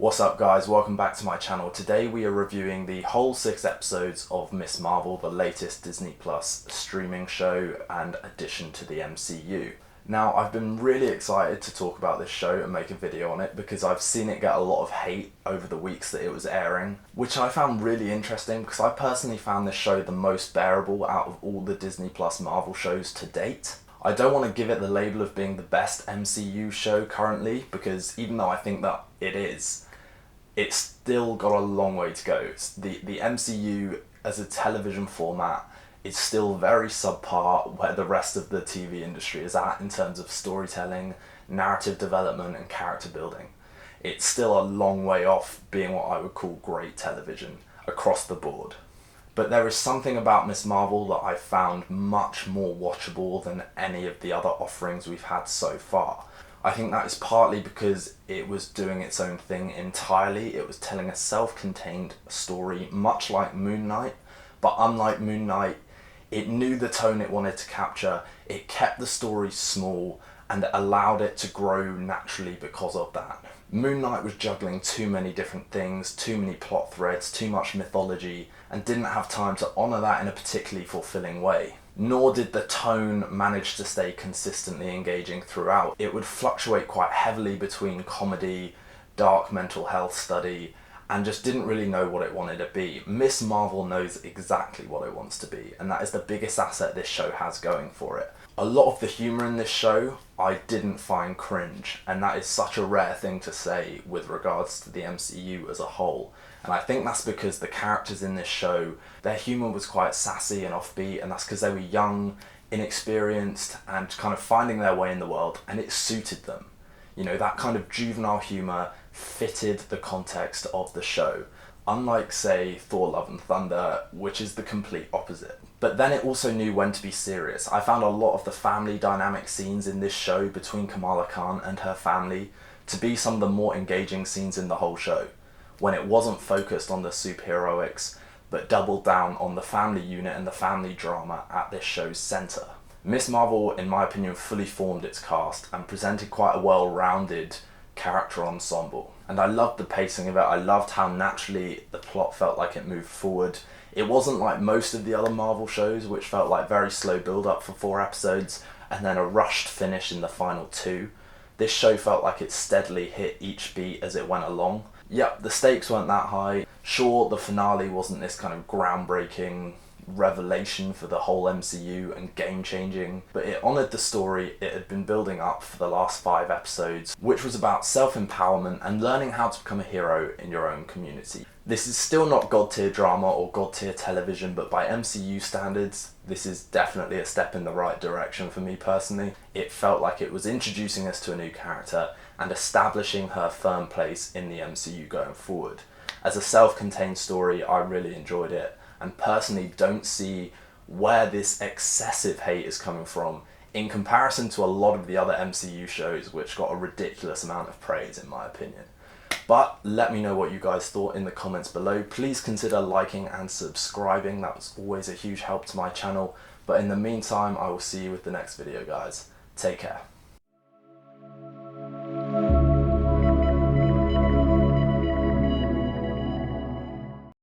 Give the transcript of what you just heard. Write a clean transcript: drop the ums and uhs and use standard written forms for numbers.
What's up guys, welcome back to my channel. Today we are reviewing the whole 6 episodes of Miss Marvel, the latest Disney Plus streaming show and addition to the MCU. Now I've been really excited to talk about this show and make a video on it because I've seen it get a lot of hate over the weeks that it was airing, which I found really interesting because I personally found this show the most bearable out of all the Disney Plus Marvel shows to date. I don't want to give it the label of being the best MCU show currently because even though I think that it is, it's still got a long way to go. The MCU as a television format is still very subpar where the rest of the TV industry is at in terms of storytelling, narrative development and character building. It's still a long way off being what I would call great television across the board. But there is something about Miss Marvel that I found much more watchable than any of the other offerings we've had so far. I think that is partly because it was doing its own thing entirely. It was telling a self-contained story, much like Moon Knight, but unlike Moon Knight, it knew the tone it wanted to capture, it kept the story small, and allowed it to grow naturally because of that. Moon Knight was juggling too many different things, too many plot threads, too much mythology, and didn't have time to honour that in a particularly fulfilling way. Nor did the tone manage to stay consistently engaging throughout. It would fluctuate quite heavily between comedy, dark mental health study, and just didn't really know what it wanted to be. Miss Marvel knows exactly what it wants to be, and that is the biggest asset this show has going for it. A lot of the humour in this show I didn't find cringe, and that is such a rare thing to say with regards to the MCU as a whole. And I think that's because the characters in this show, their humour was quite sassy and offbeat, and that's because they were young, inexperienced, and kind of finding their way in the world, and it suited them. You know, that kind of juvenile humour fitted the context of the show, unlike, say, Thor Love and Thunder, which is the complete opposite. But then it also knew when to be serious. I found a lot of the family dynamic scenes in this show between Kamala Khan and her family to be some of the more engaging scenes in the whole show, when it wasn't focused on the superheroics, but doubled down on the family unit and the family drama at this show's centre. Miss Marvel, in my opinion, fully formed its cast and presented quite a well-rounded character ensemble. And I loved the pacing of it. I loved how naturally the plot felt like it moved forward. It wasn't like most of the other Marvel shows, which felt like very slow build-up for 4 episodes and then a rushed finish in the final 2. This show felt like it steadily hit each beat as it went along. Yep, the stakes weren't that high. Sure, the finale wasn't this kind of groundbreaking revelation for the whole MCU and game-changing, but it honoured the story it had been building up for the last 5 episodes, which was about self-empowerment and learning how to become a hero in your own community. This is still not god-tier drama or god-tier television, but by MCU standards, this is definitely a step in the right direction for me personally. It felt like it was introducing us to a new character and establishing her firm place in the MCU going forward. As a self-contained story, I really enjoyed it, and personally don't see where this excessive hate is coming from in comparison to a lot of the other MCU shows which got a ridiculous amount of praise in my opinion. But let me know what you guys thought in the comments below. Please consider liking and subscribing, that was always a huge help to my channel. But in the meantime, I will see you with the next video guys. Take care.